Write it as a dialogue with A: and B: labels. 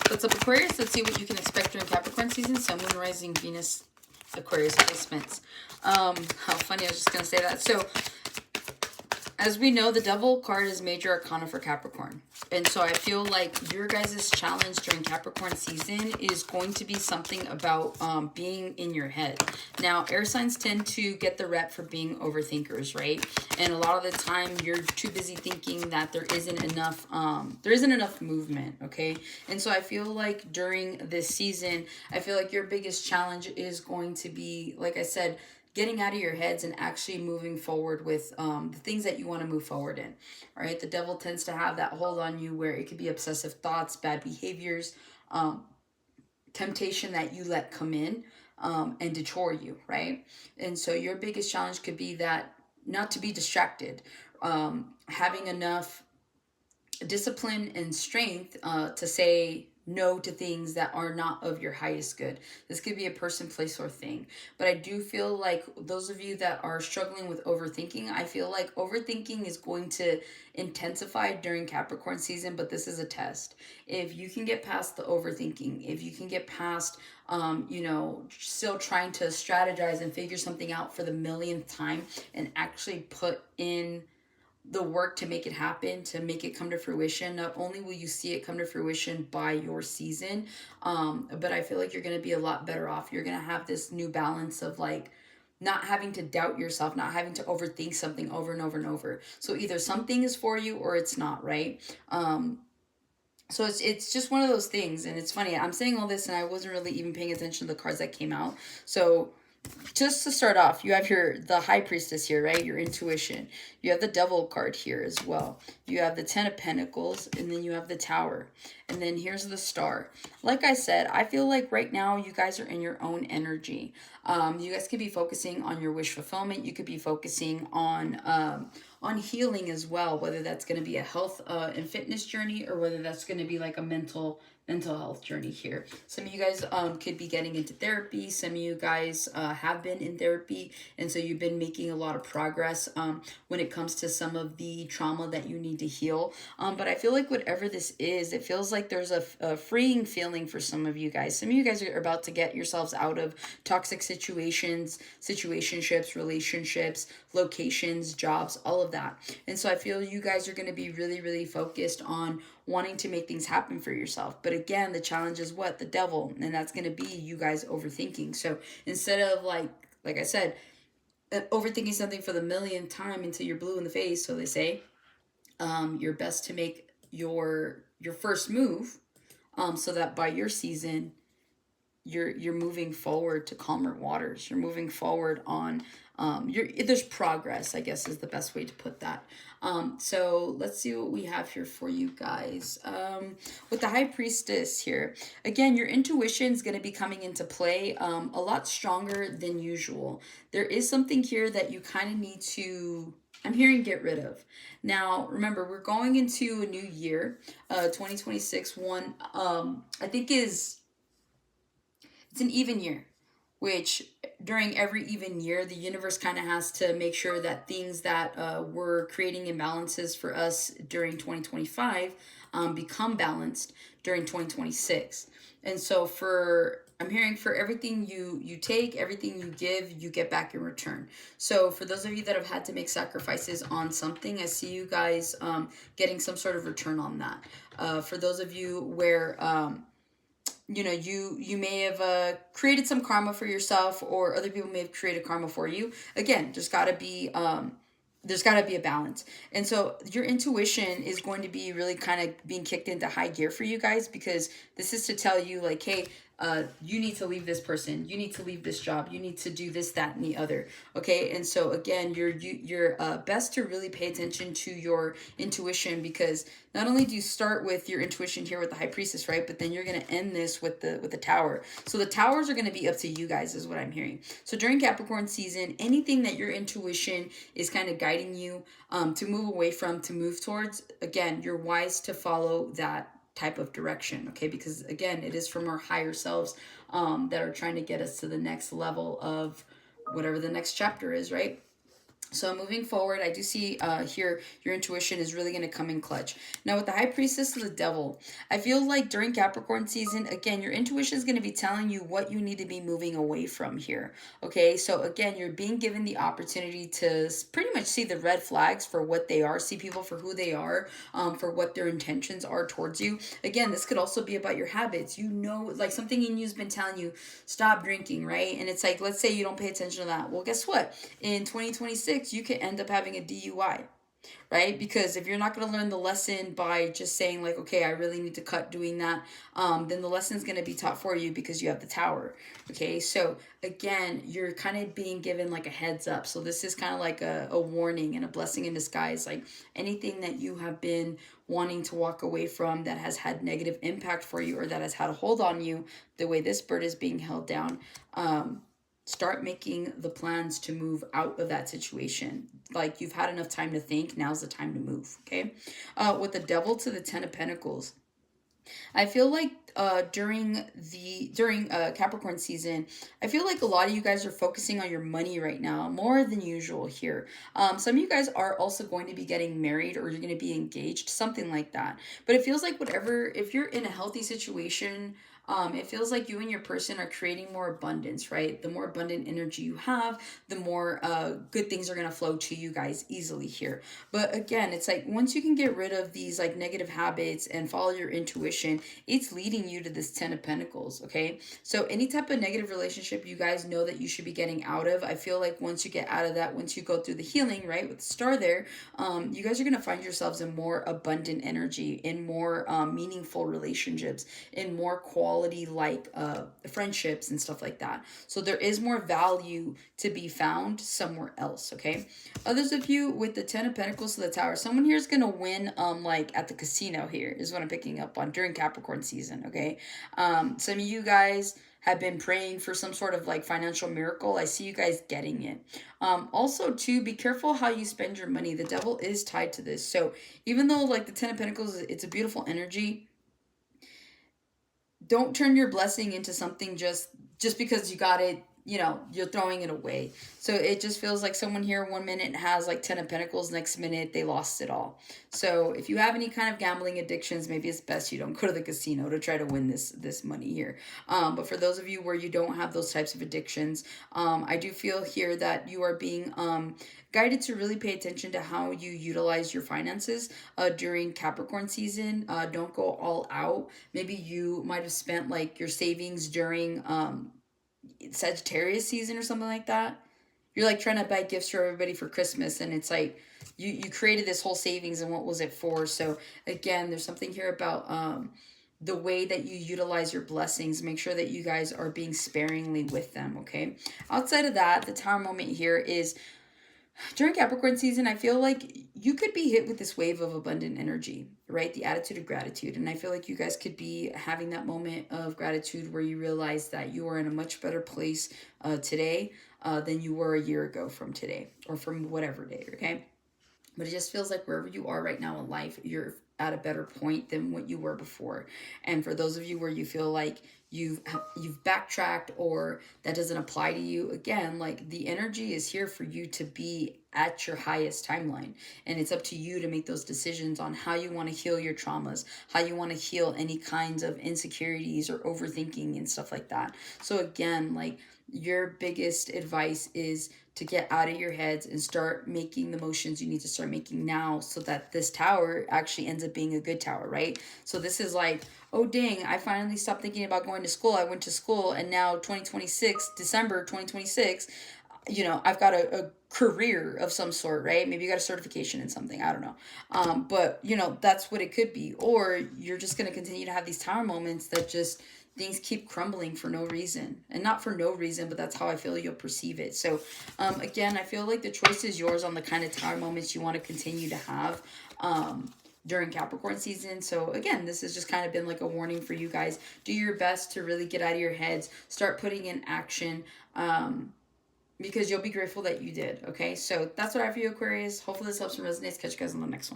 A: What's up, Aquarius? Let's see what you can expect during Capricorn season. Sun, Moon, Rising, Venus, Aquarius placements. How funny, I was just going to say that. So, as we know, the Devil card is major arcana for Capricorn. And so I feel like your guys' challenge during Capricorn season is going to be something about being in your head. Now, air signs tend to get the rep for being overthinkers, right? And a lot of the time you're too busy thinking that there isn't enough movement, okay? And so I feel like during this season, I feel like your biggest challenge is going to be, like I said, getting out of your heads and actually moving forward with the things that you want to move forward in. All right, the Devil tends to have that hold on you where it could be obsessive thoughts, bad behaviors, temptation that you let come in and detour you, right? And so your biggest challenge could be that not to be distracted, having enough discipline and strength to say no to things that are not of your highest good. This could be a person, place, or thing. But I do feel like those of you that are struggling with overthinking, I feel like overthinking is going to intensify during Capricorn season, but this is a test. If you can get past the overthinking, if you can get past still trying to strategize and figure something out for the millionth time and actually put in the work to make it happen, to make it come to fruition, not only will you see it come to fruition by your season, but I feel like you're going to be a lot better off. You're going to have this new balance of like not having to doubt yourself, not having to overthink something over and over and over. So either something is for you or it's not, right? So it's just one of those things. And it's funny, I'm saying all this and I wasn't really even paying attention to the cards that came out. So just to start off, you have the High Priestess here, right? Your intuition. You have the Devil card here as well. You have the Ten of Pentacles, and then you have the Tower. And then here's the Star. Like I said, I feel like right now you guys are in your own energy. You guys could be focusing on your wish fulfillment. You could be focusing on healing as well, whether that's going to be a health and fitness journey or whether that's going to be like a mental health journey here. Some of you guys could be getting into therapy. Some of you guys have been in therapy, and so you've been making a lot of progress when it comes to some of the trauma that you need to heal. But I feel like whatever this is, it feels like there's a freeing feeling for some of you guys. Some of you guys are about to get yourselves out of toxic situations, situationships, relationships, locations, jobs, all of that. And so I feel you guys are going to be really, really focused on wanting to make things happen for yourself. But again, the challenge is what? The Devil. And that's going to be you guys overthinking. So instead of like I said, overthinking something for the millionth time until you're blue in the face, so they say, you're best to make your first move so that by your season, you're moving forward to calmer waters. You're moving forward on there's progress, I guess is the best way to put that. So let's see what we have here for you guys. With the High Priestess here, again, your intuition is going to be coming into play a lot stronger than usual. There is something here that you kind of need to, I'm hearing, get rid of. Now, remember, we're going into a new year, 2026. I think it's an even year, which during every even year, the universe kind of has to make sure that things that were creating imbalances for us during 2025 become balanced during 2026. And so I'm hearing for everything you take, everything you give, you get back in return. So for those of you that have had to make sacrifices on something, I see you guys getting some sort of return on that. For those of you where you may have created some karma for yourself, or other people may have created karma for you. Again, there's got to be a balance. And so your intuition is going to be really kind of being kicked into high gear for you guys, because this is to tell you like, hey, you need to leave this person, you need to leave this job, you need to do this, that, and the other. Okay. And so again, you're best to really pay attention to your intuition, because not only do you start with your intuition here with the High Priestess, right, but then you're going to end this with the Tower. So the Towers are going to be up to you guys, is what I'm hearing. So during Capricorn season, anything that your intuition is kind of guiding you to move away from, to move towards, again, you're wise to follow that type of direction, okay? Because again, it is from our higher selves that are trying to get us to the next level of whatever the next chapter is, right? So moving forward, I do see here your intuition is really going to come in clutch. Now with the High Priestess of the Devil, I feel like during Capricorn season, again, your intuition is going to be telling you what you need to be moving away from here. Okay, so again, you're being given the opportunity to pretty much see the red flags for what they are, see people for who they are, for what their intentions are towards you. Again, this could also be about your habits. You know, like something in you's been telling you, stop drinking, right? And it's like, let's say you don't pay attention to that. Well, guess what? In 2026, you could end up having a DUI, right? Because if you're not going to learn the lesson by just saying like, okay, I really need to cut doing that, then the lesson's going to be taught for you because you have the tower. Okay, so again, you're kind of being given like a heads up. So this is kind of like a warning and a blessing in disguise. Like anything that you have been wanting to walk away from that has had negative impact for you, or that has had a hold on you, the way this bird is being held down, start making the plans to move out of that situation. Like you've had enough time to think, now's the time to move. Okay, with the Devil to the Ten of Pentacles, I feel like during Capricorn season, I feel like a lot of you guys are focusing on your money right now more than usual here. Some of you guys are also going to be getting married, or you're going to be engaged, something like that. But it feels like whatever, if you're in a healthy situation, it feels like you and your person are creating more abundance, right? The more abundant energy you have, the more good things are going to flow to you guys easily here. But again, it's like once you can get rid of these like negative habits and follow your intuition, it's leading you to this Ten of Pentacles, okay? So any type of negative relationship you guys know that you should be getting out of, I feel like once you get out of that, once you go through the healing, right, with the star there, you guys are going to find yourselves in more abundant energy, in more meaningful relationships, in more quality like friendships and stuff like that. So there is more value to be found somewhere else, okay? Others of you with the Ten of Pentacles to the Tower, someone here is going to win like at the casino here is what I'm picking up on during Capricorn season, okay? Some of you guys have been praying for some sort of like financial miracle. I see you guys getting it. Also, too, be careful how you spend your money. The Devil is tied to this. So even though like the Ten of Pentacles, it's a beautiful energy, don't turn your blessing into something just because you got it, you know, you're throwing it away. So it just feels like someone here 1 minute has like 10 of Pentacles, next minute they lost it all. So if you have any kind of gambling addictions, maybe it's best you don't go to the casino to try to win this money here. But for those of you where you don't have those types of addictions, I do feel here that you are being guided to really pay attention to how you utilize your finances during Capricorn season. Don't go all out. Maybe you might have spent like your savings during Sagittarius season or something like that. You're like trying to buy gifts for everybody for Christmas, and it's like you created this whole savings, and what was it for? So again, there's something here about the way that you utilize your blessings. Make sure that you guys are being sparingly with them, okay? Outside of that, the Tower moment here is during Capricorn season, I feel like you could be hit with this wave of abundant energy, right? The attitude of gratitude. And I feel like you guys could be having that moment of gratitude where you realize that you are in a much better place today than you were a year ago from today, or from whatever day, okay? But it just feels like wherever you are right now in life, you're at a better point than what you were before. And for those of you where you feel like you've backtracked or that doesn't apply to you, again, like the energy is here for you to be at your highest timeline, and it's up to you to make those decisions on how you want to heal your traumas, how you want to heal any kinds of insecurities or overthinking and stuff like that. So again, like your biggest advice is to get out of your heads and start making the motions you need to start making now, so that this tower actually ends up being a good tower, right? So this is like, oh dang, I finally stopped thinking about going to school. I went to school, and now 2026, December 2026, you know, I've got a career of some sort, right? Maybe you got a certification in something, I don't know. But you know, that's what it could be. Or you're just going to continue to have these tower moments that just things keep crumbling for no reason. And not for no reason, but that's how I feel you'll perceive it. So again, I feel like the choice is yours on the kind of tower moments you want to continue to have during Capricorn season. So again, this has just kind of been like a warning for you guys. Do your best to really get out of your heads, start putting in action, because you'll be grateful that you did. Okay, so that's what I have for you, Aquarius. Hopefully this helps and resonates. Catch you guys on the next one.